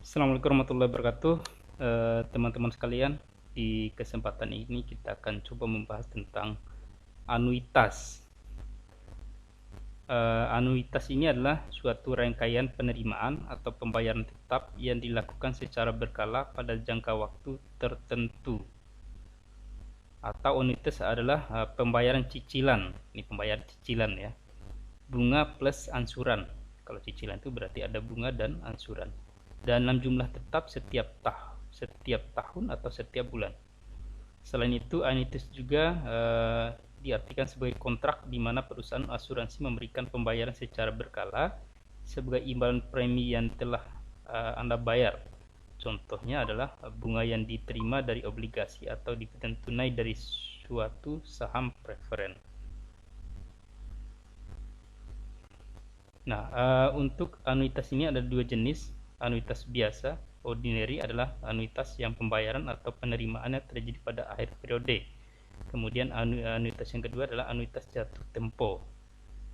Assalamualaikum warahmatullahi wabarakatuh. Teman-teman sekalian, di kesempatan ini kita akan coba membahas tentang anuitas. Anuitas ini adalah suatu rangkaian penerimaan atau pembayaran tetap yang dilakukan secara berkala pada jangka waktu tertentu. Atau anuitas adalah pembayaran cicilan. Ini pembayaran cicilan ya. Bunga plus ansuran. Kalau cicilan itu berarti ada bunga dan ansuran. Dalam jumlah tetap setiap tahun atau setiap bulan. Selain itu, anuitas juga diartikan sebagai kontrak di mana perusahaan asuransi memberikan pembayaran secara berkala sebagai imbalan premi yang telah Anda bayar. Contohnya adalah bunga yang diterima dari obligasi atau dividen tunai dari suatu saham preferen. Nah, untuk anuitas ini ada dua jenis. Anuitas biasa, ordinary, adalah anuitas yang pembayaran atau penerimaannya terjadi pada akhir periode. Kemudian anuitas yang kedua adalah anuitas jatuh tempo,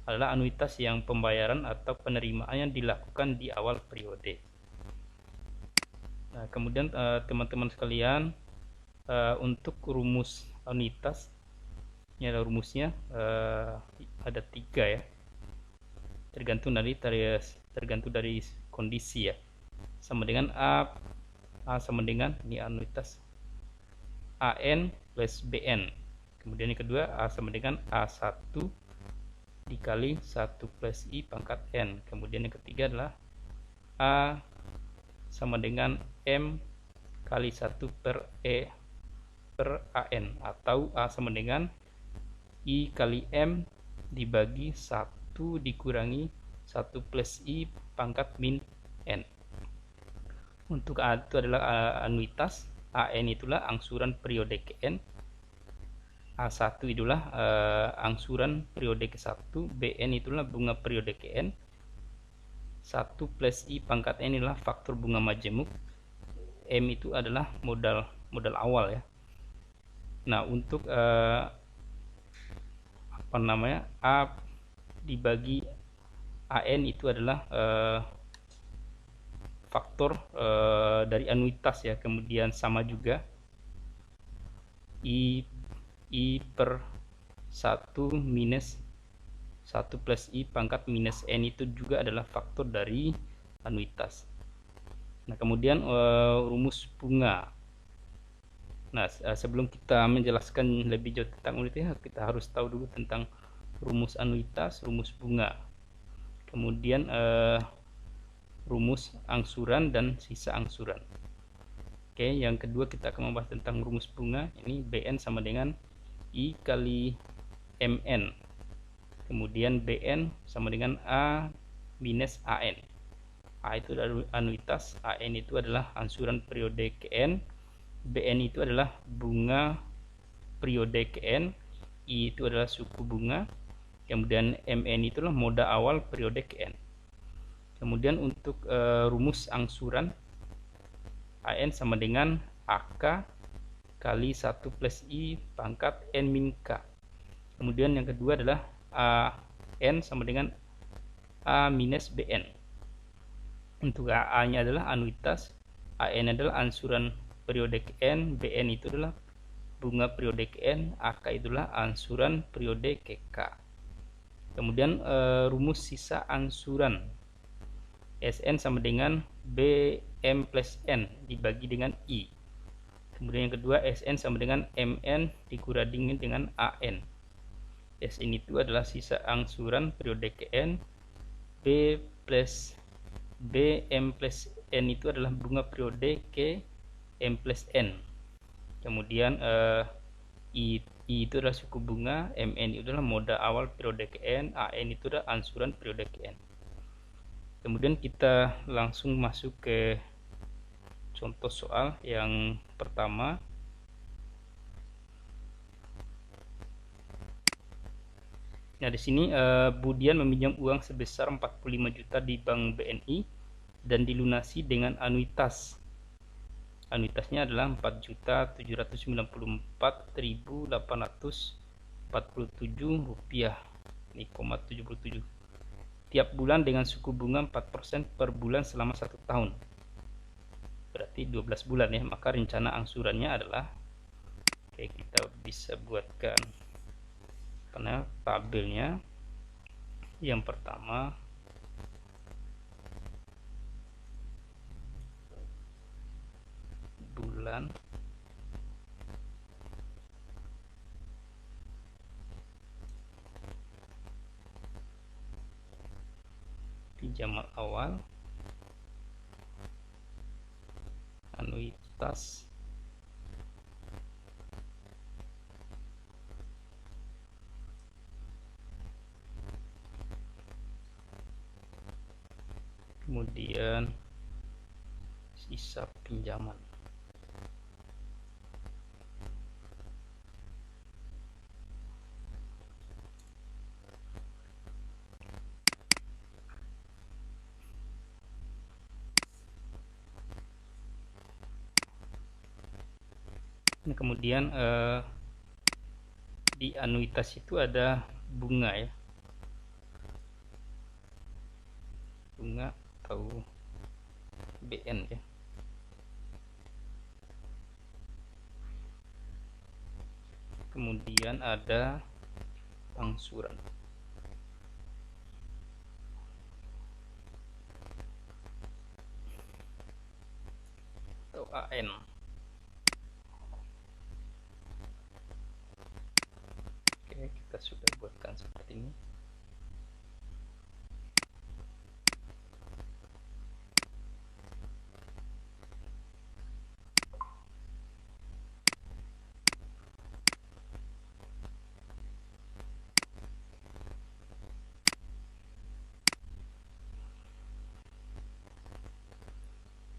adalah anuitas yang pembayaran atau penerimaannya dilakukan di awal periode. Nah, kemudian teman-teman sekalian, untuk rumus anuitas, ini ada rumusnya, ada 3 ya, tergantung dari kondisi ya. Sama dengan A sama dengan ini anuitas AN plus BN. Kemudian yang kedua A sama dengan A1 dikali 1 plus I pangkat N. Kemudian yang ketiga adalah A sama dengan M kali 1 per E per AN, atau A sama dengan I kali M dibagi 1 dikurangi 1 plus I pangkat min N. Untuk A itu adalah anuitas, AN itulah angsuran periode ke-N, A1 itulah angsuran periode ke-1, BN itulah bunga periode ke-N, 1 plus I pangkat N inilah faktor bunga majemuk, M itu adalah modal awal ya. Nah, untuk A dibagi AN itu adalah faktor dari anuitas ya. Kemudian sama juga I per 1 minus 1 plus I pangkat minus N itu juga adalah faktor dari anuitas. Nah, kemudian rumus bunga. Nah, sebelum kita menjelaskan lebih jauh tentang anuitas, kita harus tahu dulu tentang rumus anuitas, rumus bunga. Kemudian rumus angsuran dan sisa angsuran. Oke, yang kedua kita akan membahas tentang rumus bunga. Ini BN sama dengan I kali MN. Kemudian BN sama dengan A minus AN. A itu adalah anuitas, AN itu adalah angsuran periode KN, BN itu adalah bunga periode KN, I itu adalah suku bunga, kemudian MN itulah moda awal periode KN. Kemudian untuk rumus angsuran, AN sama dengan AK kali 1 plus I pangkat N min K. Kemudian yang kedua adalah AN sama dengan A minus BN. Untuk AA nya adalah anuitas, AN adalah angsuran periode KN, BN itu adalah bunga periode KN, AK itulah angsuran periode KK. Kemudian rumus sisa angsuran, SN sama dengan BM plus N dibagi dengan I. Kemudian yang kedua, SN sama dengan MN dikurangin dengan AN. SN itu adalah sisa angsuran periode KN, BM plus N itu adalah bunga periode K M plus N. Kemudian I itu adalah suku bunga, MN itu adalah moda awal periode KN, AN itu adalah angsuran periode KN. Kemudian kita langsung masuk ke contoh soal yang pertama. Nah, di sini Budian meminjam uang sebesar 45 juta di Bank BNI dan dilunasi dengan anuitas. Anuitasnya adalah 4.794.847 rupiah, 5,77 tiap bulan dengan suku bunga 4% per bulan selama 1 tahun. berarti 12 bulan ya. Maka rencana angsurannya adalah, oke, kita bisa buatkan karena tabelnya. Yang pertama, bulan pinjaman awal, anuitas, kemudian sisa pinjaman. Nah, kemudian di anuitas itu ada bunga ya, bunga atau BN ya. Kemudian ada angsuran atau AN. Oke, kita sudah buatkan seperti ini.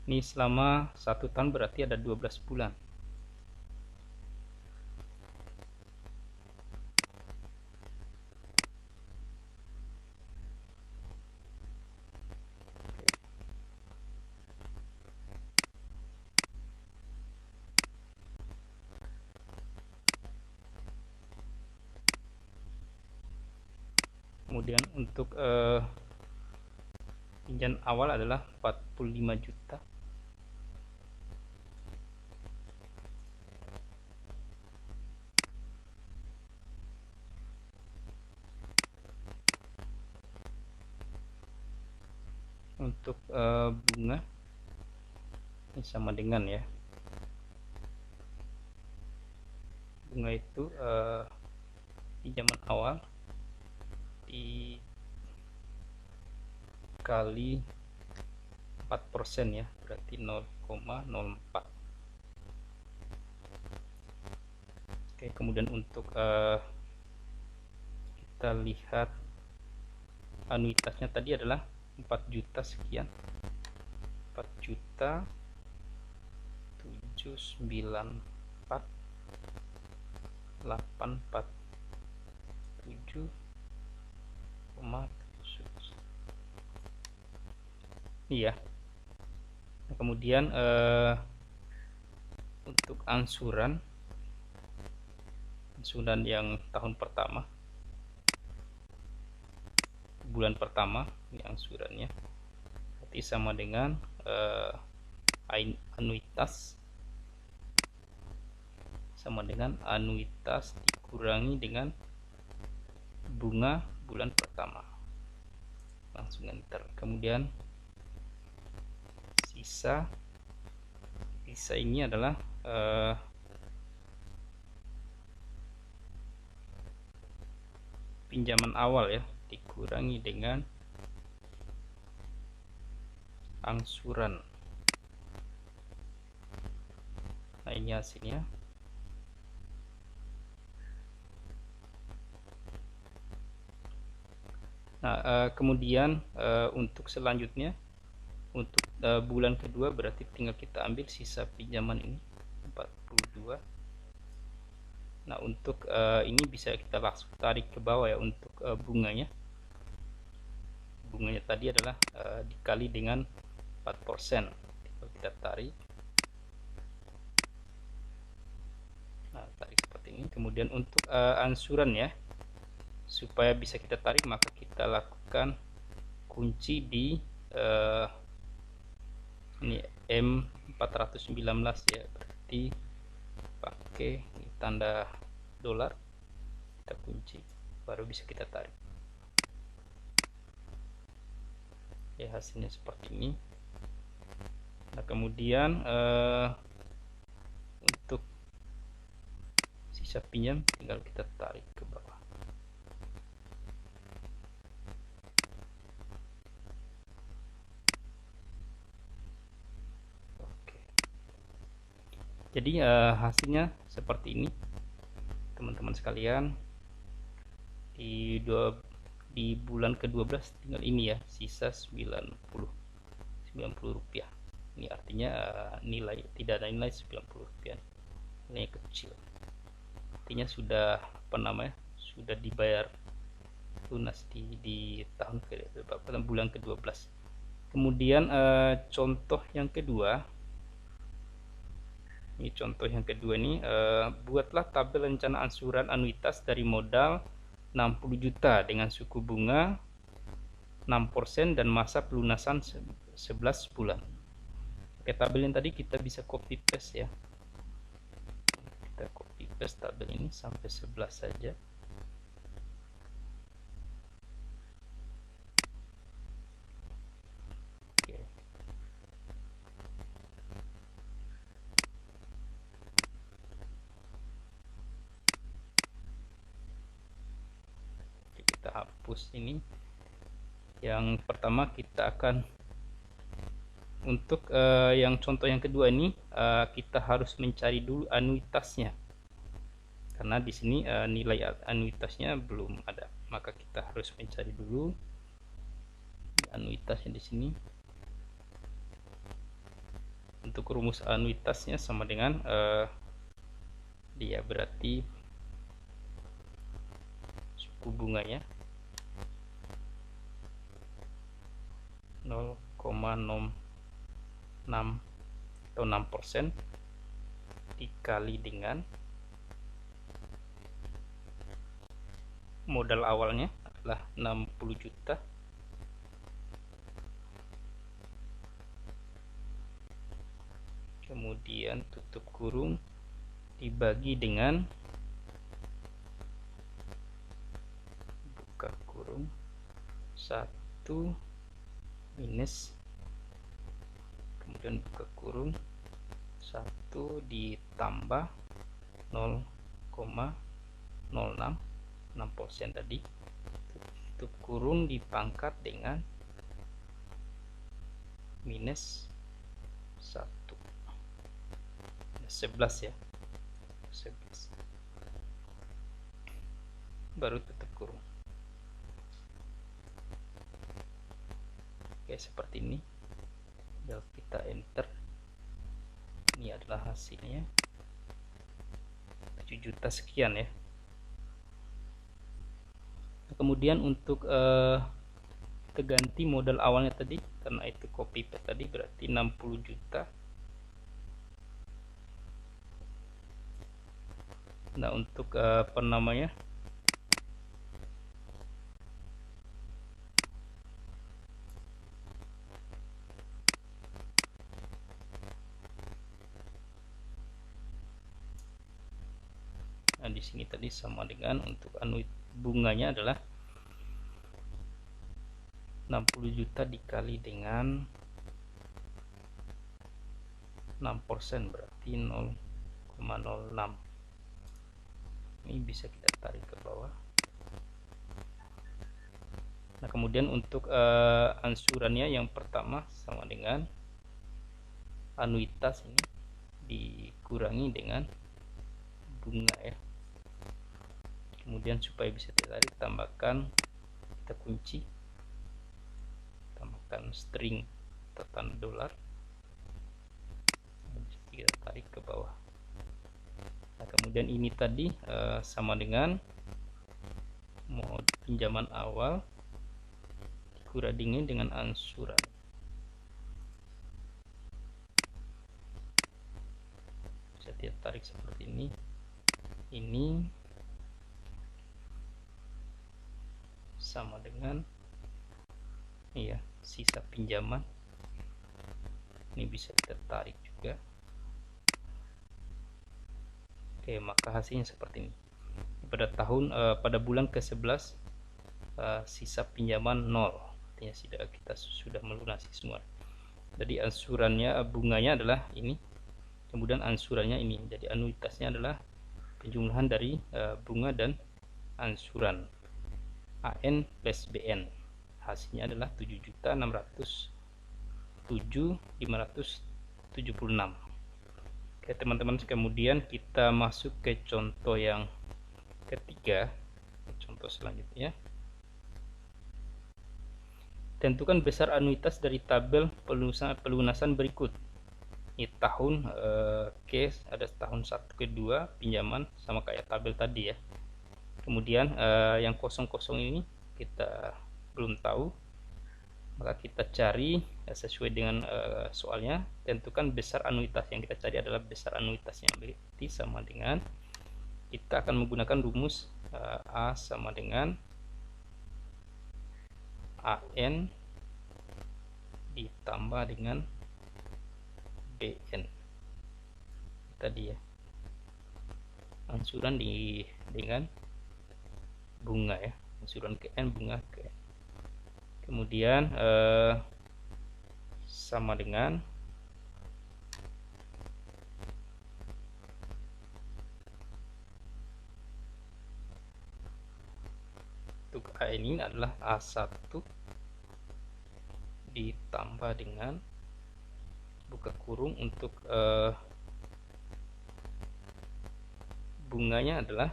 Ini selama 1 tahun berarti ada 12 bulan. Kemudian untuk pinjaman awal adalah 45 juta. Untuk bunga ini sama dengan ya, bunga itu pinjaman awal dikali 4% ya, berarti 0,04. Oke, kemudian untuk kita lihat anuitasnya tadi adalah 4 juta sekian, 4 juta 794 847 iya. Nah, kemudian untuk angsuran yang tahun pertama, bulan pertama, ini angsurannya berarti sama dengan anuitas sama dengan anuitas dikurangi dengan bunga bulan pertama, langsung enter. Kemudian sisa ini adalah pinjaman awal ya, dikurangi dengan angsuran. Nah, ini hasilnya. Nah, kemudian untuk selanjutnya, untuk bulan kedua berarti tinggal kita ambil sisa pinjaman ini 42. Nah, untuk ini bisa kita langsung tarik ke bawah ya. Untuk bunganya tadi adalah dikali dengan 4%. Kalau kita tarik, nah, tarik seperti ini. Kemudian untuk angsuran ya, supaya bisa kita tarik maka kita lakukan kunci di ini M4 419 ya, berarti pakai tanda dolar, kita kunci, baru bisa kita tarik ya. Hasilnya seperti ini. Nah kemudian untuk sisa pinjam tinggal kita tarik ke bawah. Oke, jadi hasilnya seperti ini teman-teman sekalian. Di bulan ke-12 tinggal ini ya, sisa 90 rupiah. Ini artinya nilai tidak ada nilai 90 rupiah, nilai kecil, artinya sudah sudah dibayar lunas di bulan ke-12. Kemudian contoh yang kedua, ini buatlah tabel rencana angsuran anuitas dari modal 60 juta dengan suku bunga 6% dan masa pelunasan 11 bulan. Oke, tabel yang tadi kita bisa copy paste ya. Kita copy paste tabel ini sampai 11 saja. Oke. Kita hapus ini. Yang pertama kita akan untuk yang contoh yang kedua ini kita harus mencari dulu anuitasnya, karena di sini nilai anuitasnya belum ada, maka kita harus mencari dulu anuitasnya di sini. Untuk rumus anuitasnya sama dengan dia berarti suku bunganya 0,6 atau 6% dikali dengan modal awalnya adalah 60 juta kemudian tutup kurung dibagi dengan buka kurung 1 minus kemudian buka kurung 1 ditambah 0,06 tadi, tutup kurung dipangkat dengan minus 1 11 ya, 11 baru tutup kurung. Oke, seperti ini. Tinggal kita enter. Ini adalah hasilnya 7 juta sekian ya. Kemudian untuk keganti modal awalnya tadi, karena itu copy paste tadi, berarti 60 juta. Nah untuk nah di sini tadi sama dengan untuk bunganya adalah 60 juta dikali dengan 6%, berarti 0,06. Ini bisa kita tarik ke bawah. Nah kemudian untuk angsurannya yang pertama sama dengan anuitas ini dikurangi dengan bunga ya. Kemudian supaya bisa ditarik, tambahkan, kita kunci, tambahkan string atau tanda dolar, kita tarik ke bawah. Nah kemudian ini tadi sama dengan mod pinjaman awal dikurangi dengan angsuran. Bisa kita tarik seperti ini. Ini sama dengan sisa pinjaman, ini bisa kita tarik juga. juga. Oke, maka hasilnya seperti ini. Pada bulan ke-11 sisa pinjaman 0, artinya kita sudah melunasi semua. Jadi angsurannya, bunganya adalah ini, kemudian angsurannya ini. Jadi anuitasnya adalah penjumlahan dari bunga dan angsuran, AN plus BN. Hasilnya adalah 7.607.576. Oke teman-teman, kemudian kita masuk ke contoh yang ketiga, contoh selanjutnya. Tentukan besar anuitas dari tabel pelunasan berikut. Ini tahun case ada tahun 1 ke 2 pinjaman sama kayak tabel tadi ya. Kemudian yang kosong-kosong ini kita belum tahu, maka kita cari sesuai dengan soalnya. Tentukan besar anuitas. Yang kita cari adalah besar anuitasnya, berarti sama dengan kita akan menggunakan rumus A sama dengan AN ditambah dengan BN tadi ya, angsuran dengan bunga ya, angsuran ke N, bunga ke N. Kemudian sama dengan untuk A ini adalah A1 ditambah dengan buka kurung untuk bunganya adalah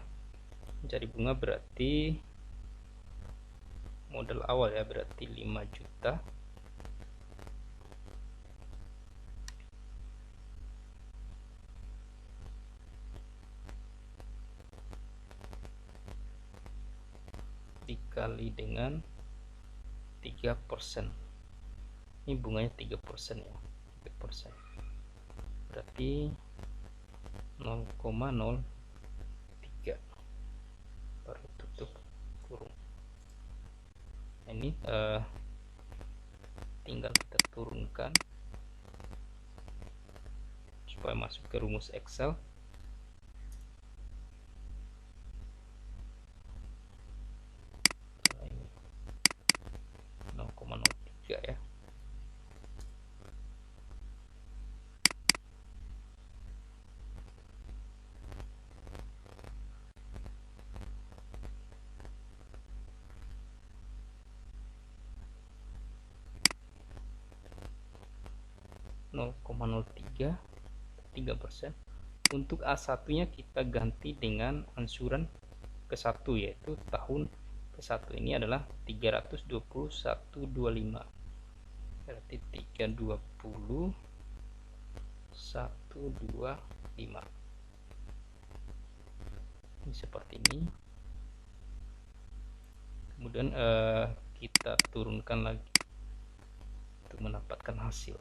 mencari bunga, berarti modal awal ya, berarti 5 juta. Dikali dengan 3%. Ini bunganya 3% ya, 3%. Berarti 0,03 baru tutup kurung. Ini tinggal kita turunkan supaya masuk ke rumus Excel. Ini 0,03 ya. (0,03) 3%. Untuk A1 nya kita ganti dengan angsuran ke-1, yaitu tahun ke-1 ini adalah 321.25, berarti 320.125. Ini seperti ini. Kemudian kita turunkan lagi untuk mendapatkan hasil.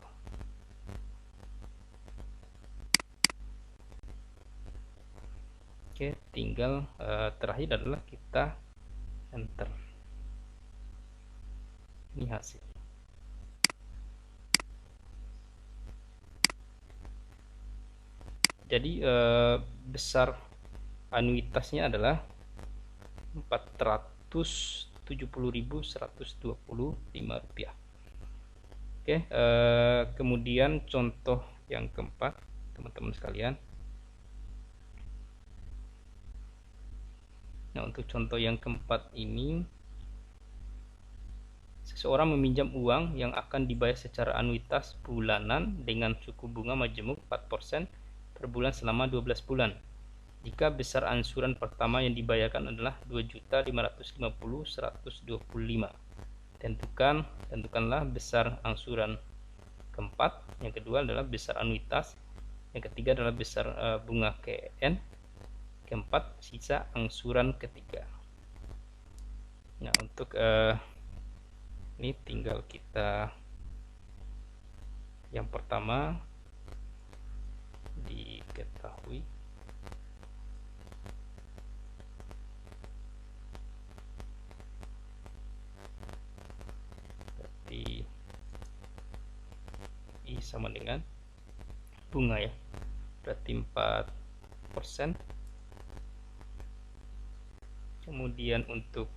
Oke, tinggal terakhir adalah kita enter. Ini hasil. Jadi besar anuitasnya adalah 470.125 rupiah. Oke, kemudian contoh yang keempat, teman-teman sekalian. Nah, untuk contoh yang keempat ini, seseorang meminjam uang yang akan dibayar secara anuitas bulanan dengan suku bunga majemuk 4% per bulan selama 12 bulan. Jika besar angsuran pertama yang dibayarkan adalah 2.550.125. Tentukanlah besar angsuran keempat, yang kedua adalah besar anuitas, yang ketiga adalah besar bunga KN, keempat sisa angsuran ketiga. Nah, untuk ini tinggal kita yang pertama diketahui. Berarti I sama dengan bunga ya, berarti 4%. Kemudian untuk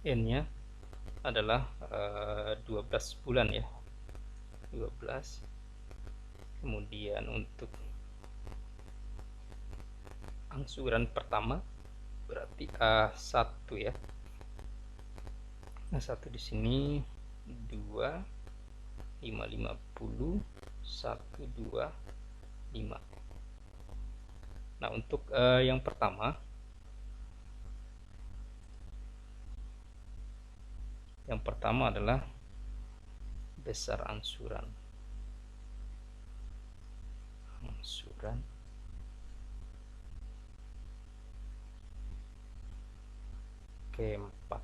N nya adalah 12 bulan ya, 12. Kemudian untuk angsuran pertama berarti A1 ya. A1 di sini 2 5 50 1 2 5. Nah, untuk yang pertama adalah besar angsuran. Keempat.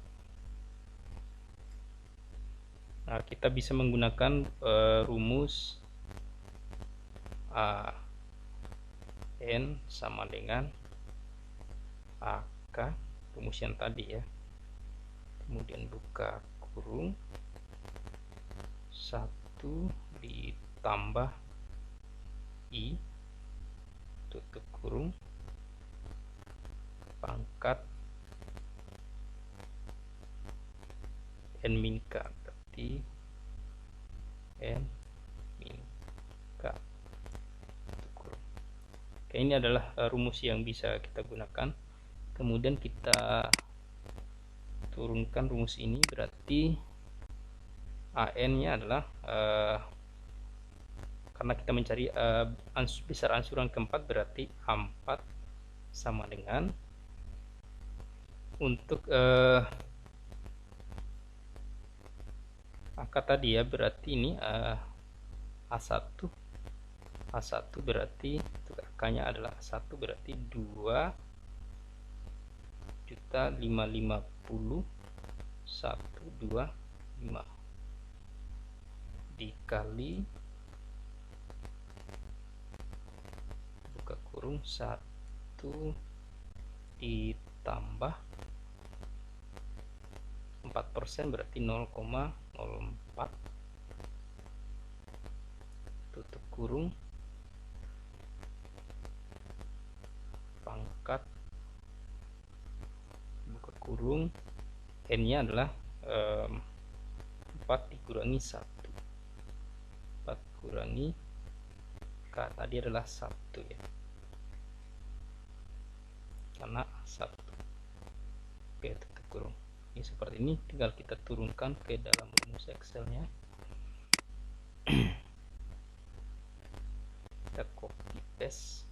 Nah, kita bisa menggunakan rumus AN sama dengan AK, rumus yang tadi ya. Kemudian buka kurung 1 ditambah I tutup kurung pangkat N min K, berarti N min K tutup kurung. Oke, ini adalah rumus yang bisa kita gunakan. Kemudian kita turunkan rumus ini, berarti AN nya adalah karena kita mencari besar angsuran keempat, berarti A4 sama dengan untuk angka tadi ya, berarti ini A1 berarti untuk angkanya adalah A1 berarti 2.550.125 dikali buka kurung 1 ditambah 4% berarti 0,04 tutup kurung pangkat buka kurung N nya adalah 4 dikurangi 1, 4 kurangi K tadi adalah 1 ya, karena 1. Oke, tutup kurung. Ini seperti ini, tinggal kita turunkan ke dalam rumus Excel-nya. Kita copy paste.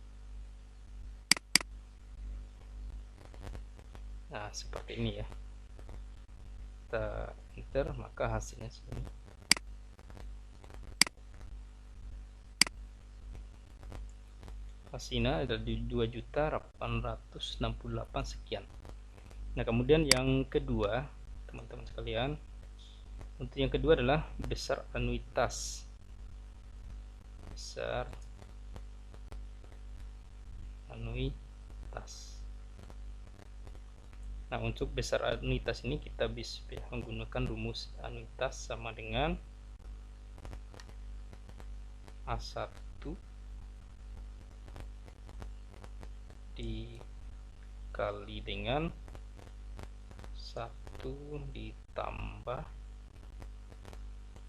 Nah, seperti ini ya. Kita enter, maka hasilnya segini. Hasilnya ada di 2.868 sekian. Nah, kemudian yang kedua, teman-teman sekalian, untuk yang kedua adalah besar anuitas. Besar anuitas. Nah, untuk besar anuitas ini kita bisa menggunakan rumus anuitas sama dengan A1 dikali dengan 1 ditambah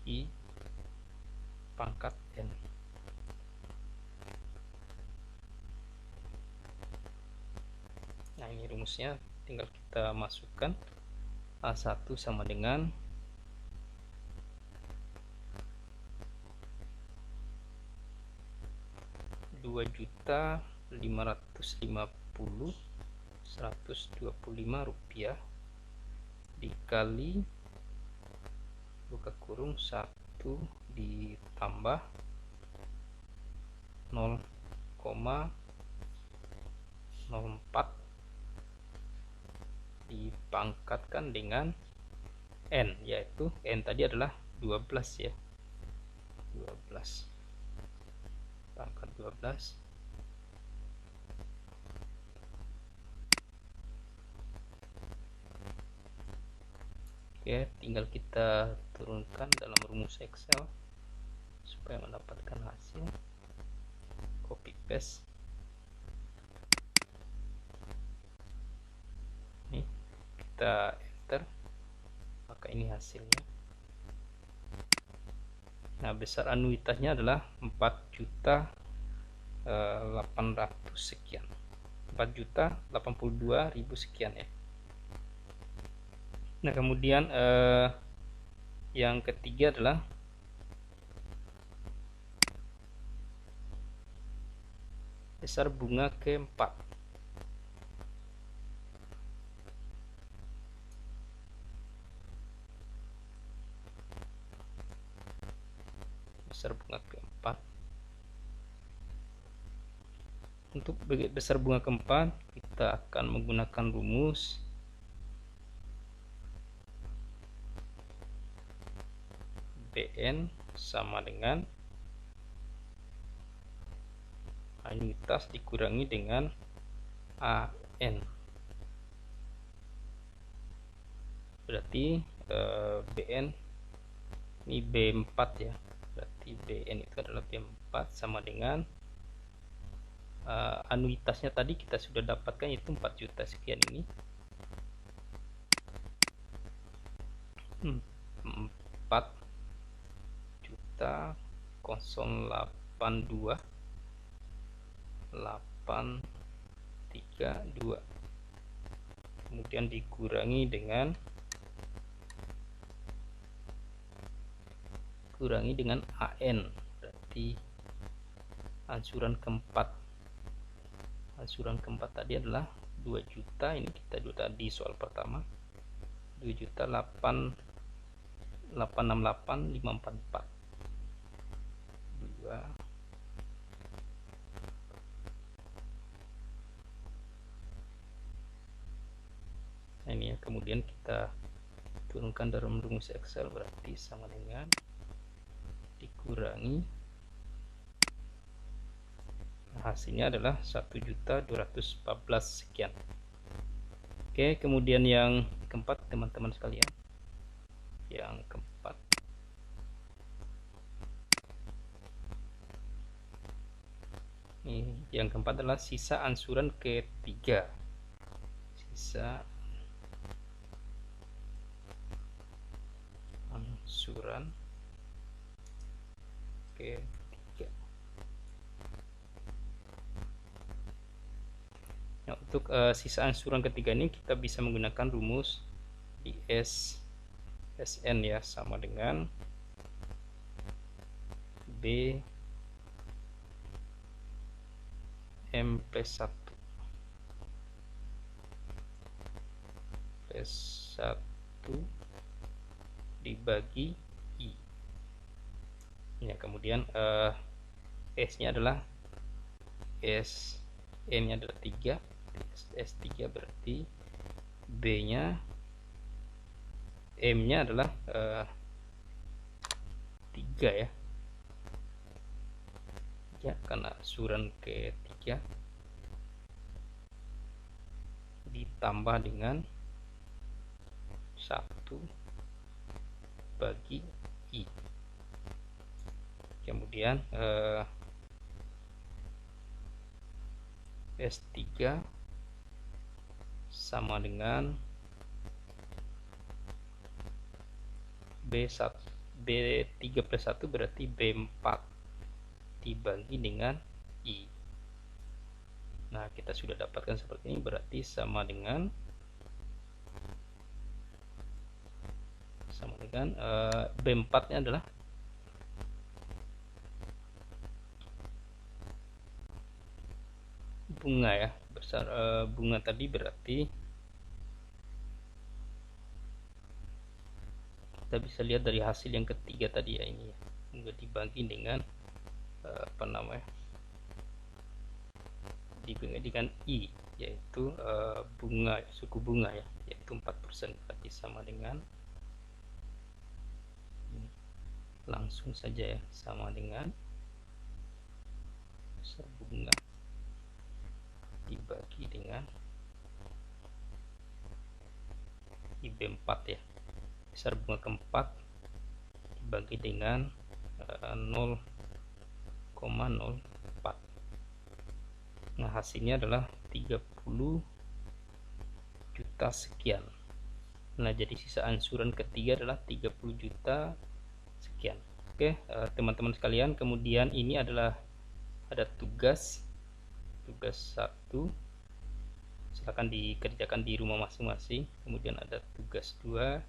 I pangkat N. Nah, ini rumusnya, tinggal kita masukkan. A1 sama dengan 2.550.125 rupiah dikali buka kurung 1 ditambah 0,04 dipangkatkan dengan N, yaitu N tadi adalah 12 ya, 12 pangkat 12. Oke, tinggal kita turunkan dalam rumus Excel supaya mendapatkan hasil. copy paste. Ini kita enter, maka ini hasilnya. Nah, besar anuitasnya adalah 4.800 sekian, 4.082.000 sekian ya. Nah, kemudian yang ketiga adalah besar bunga keempat. Besar bunga keempat. Untuk besar bunga keempat, kita akan menggunakan rumus BN sama dengan anuitas dikurangi dengan AN. Berarti BN ini B4 ya. Berarti BN itu adalah B4 sama dengan anuitasnya tadi kita sudah dapatkan, yaitu 4 juta sekian ini. 4 juta 082 832, kemudian dikurangi dengan AN, berarti ansuran keempat. Ansuran keempat tadi adalah 2 juta, ini kita dulu di soal pertama, 2.868.544. 2 Nah, ini ya, kemudian kita turunkan dalam rumus Excel, berarti sama dengan dikurangi, hasilnya adalah 1.214 sekian. Oke, kemudian yang keempat teman-teman sekalian, yang keempat ini, yang keempat adalah sisa ansuran ketiga. Sisa ansuran ketiga. Nah, untuk sisa ansuran ketiga ini kita bisa menggunakan rumus SN ya, sama dengan B M plus 1 dibagi I ya. Kemudian S nya adalah N nya adalah 3, S3, berarti B nya M nya adalah 3 ya. Ya, karena ansuran ketiga ditambah dengan 1 bagi I. Kemudian S3 sama dengan B3 plus 1, berarti B4 dibagi dengan I. Nah, kita sudah dapatkan seperti ini, berarti sama dengan B4 nya adalah bunga ya, besar bunga tadi, berarti kita bisa lihat dari hasil yang ketiga tadi ya, ini ya, bunga dibagi dengan dibagi dengan I, yaitu bunga, suku bunga ya, yaitu 4%, berarti sama dengan, langsung saja ya, sama dengan besar bunga dibagi dengan IB4 ya, besar bunga keempat dibagi dengan 0,04. Nah, hasilnya adalah 30 juta sekian. Nah, jadi sisa ansuran ketiga adalah 30 juta sekian. Oke, teman-teman sekalian, kemudian ini adalah ada tugas satu, silakan dikerjakan di rumah masing-masing. Kemudian ada tugas 2,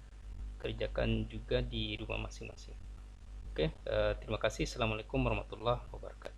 kerjakan juga di rumah masing-masing. Oke, terima kasih. Assalamualaikum warahmatullahi wabarakatuh.